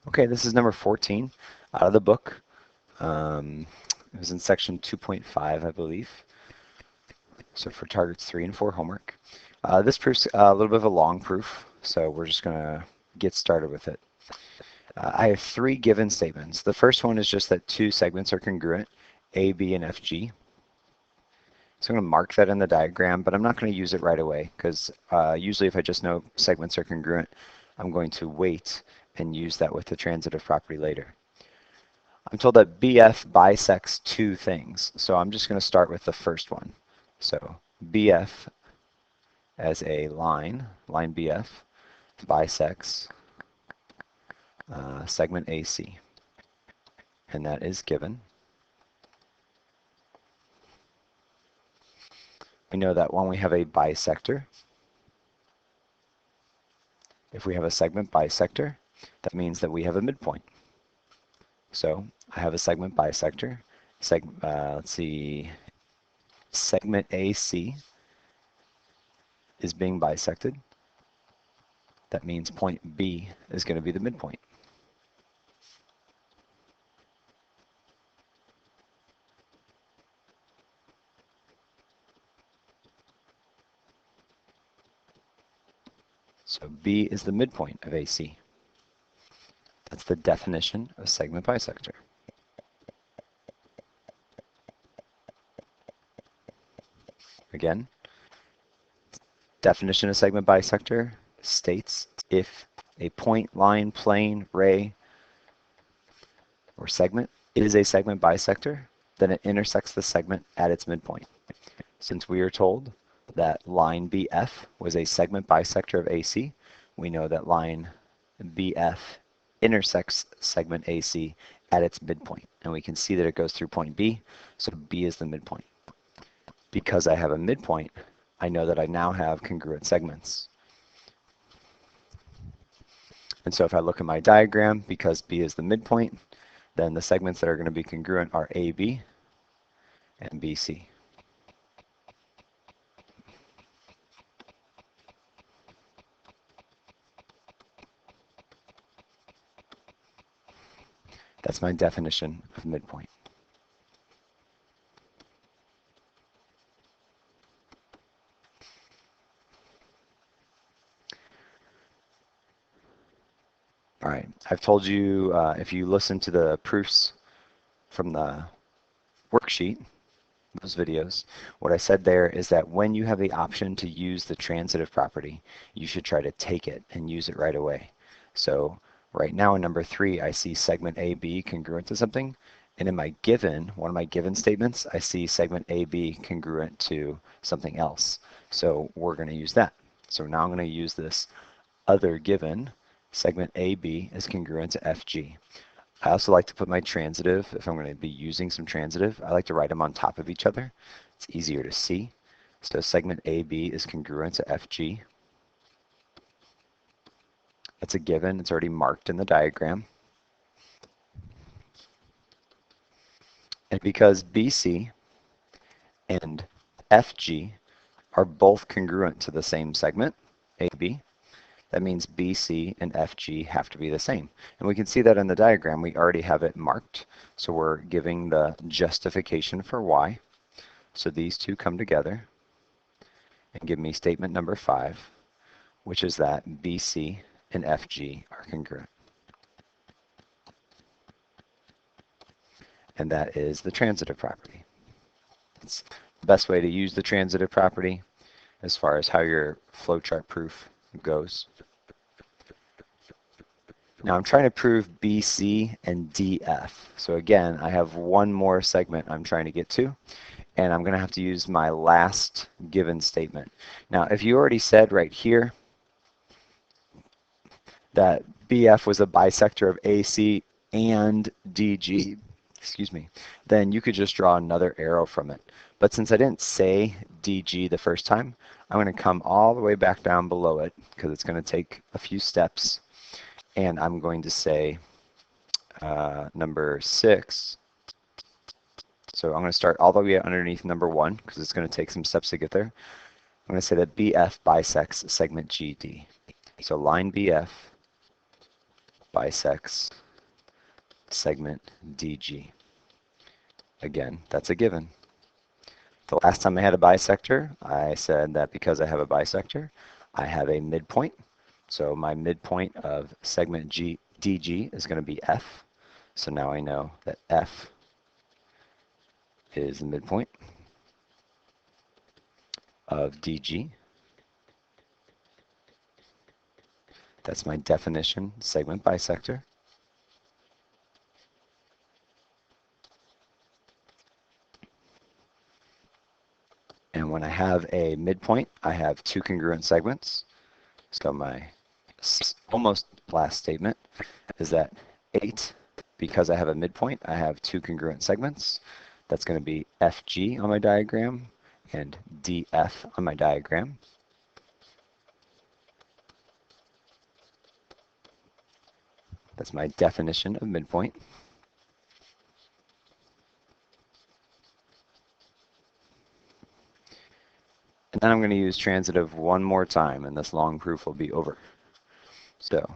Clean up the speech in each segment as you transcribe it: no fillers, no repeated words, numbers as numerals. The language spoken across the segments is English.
Okay, this is number 14 out of the book. It was in section 2.5, I believe. So for targets 3 and 4 homework. This proof's a little bit of a long proof, so we're just going to get started with it. I have 3 given statements. The first one is just that 2 segments are congruent, A, B, and FG. So I'm going to mark that in the diagram, but I'm not going to use it right away because usually if I just know segments are congruent, I'm going to wait and use that with the transitive property later. I'm told that BF bisects 2 things, so I'm just going to start with the first one. So BF as a line BF, bisects segment AC, and that is given. We know that when we have a bisector, if we have a segment bisector, that means that we have a midpoint. So I have a segment bisector. Let's see, segment AC is being bisected. That means point B is going to be the midpoint. So B is the midpoint of AC. That's the definition of segment bisector. Again, definition of segment bisector states if a point, line, plane, ray, or segment is a segment bisector, then it intersects the segment at its midpoint. Since we are told that line BF was a segment bisector of AC, we know that line BF intersects segment AC at its midpoint. And we can see that it goes through point B, so B is the midpoint. Because I have a midpoint, I know that I now have congruent segments. And so if I look at my diagram, because B is the midpoint, then the segments that are going to be congruent are AB and BC. That's my definition of midpoint. All right, I've told you if you listen to the proofs from the worksheet, those videos, what I said there is that when you have the option to use the transitive property, you should try to take it and use it right away. So right now in number 3, I see segment AB congruent to something, and in my given, one of my given statements, I see segment AB congruent to something else. So we're going to use that. So now I'm going to use this other given, segment AB is congruent to FG. I also like to put my transitive, if I'm going to be using some transitive, I like to write them on top of each other. It's easier to see. So segment AB is congruent to FG. It's a given. It's already marked in the diagram. And because BC and FG are both congruent to the same segment, AB, that means BC and FG have to be the same. And we can see that in the diagram. We already have it marked. So we're giving the justification for why. So these two come together and give me statement number 5, which is that BC and FG are congruent. And that is the transitive property. It's the best way to use the transitive property as far as how your flowchart proof goes. Now I'm trying to prove BC and DF. So again, I have one more segment I'm trying to get to, and I'm going to have to use my last given statement. Now, if you already said right here that BF was a bisector of AC and DG, excuse me, then you could just draw another arrow from it. But since I didn't say DG the first time, I'm going to come all the way back down below it because it's going to take a few steps. And I'm going to say number 6. So I'm going to start all the way underneath number 1 because it's going to take some steps to get there. I'm going to say that BF bisects segment GD. So line BF bisects segment DG. Again, that's a given. The last time I had a bisector, I said that because I have a bisector, I have a midpoint. So my midpoint of segment DG is going to be F. So now I know that F is the midpoint of DG. That's my definition segment bisector. And when I have a midpoint, I have two congruent segments. So my almost last statement is that 8, because I have a midpoint, I have two congruent segments. That's going to be FG on my diagram and DF on my diagram. That's my definition of midpoint. And then I'm going to use transitive one more time, and this long proof will be over. So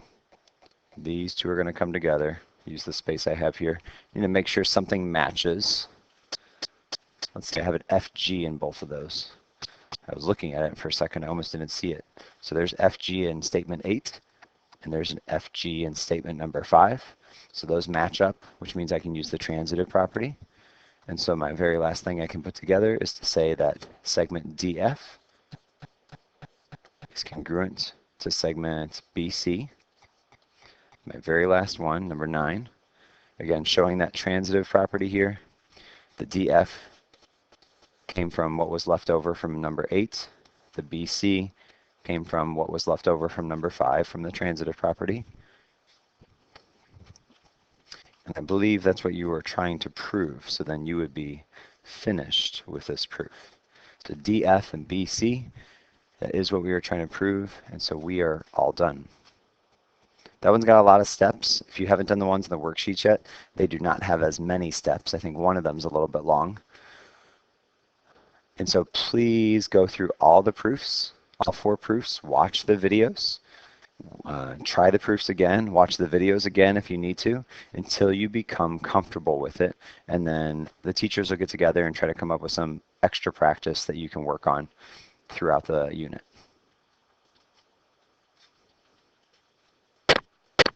these two are going to come together. Use the space I have here. You need to make sure something matches. Let's say I have an FG in both of those. I was looking at it for a second, I almost didn't see it. So there's FG in statement 8, and there's an FG in statement number 5. So those match up, which means I can use the transitive property. And so my very last thing I can put together is to say that segment DF is congruent to segment BC. My very last one, number 9. Again, showing that transitive property here. The DF came from what was left over from number 8. The BC came from what was left over from number 5 from the transitive property. And I believe that's what you were trying to prove, so then you would be finished with this proof. So DF and BC, that is what we were trying to prove, and so we are all done. That one's got a lot of steps. If you haven't done the ones in the worksheets yet, they do not have as many steps. I think one of them is a little bit long. And so please go through all the proofs, all 4 proofs, watch the videos. Try the proofs again, watch the videos again if you need to, until you become comfortable with it. And then the teachers will get together and try to come up with some extra practice that you can work on throughout the unit.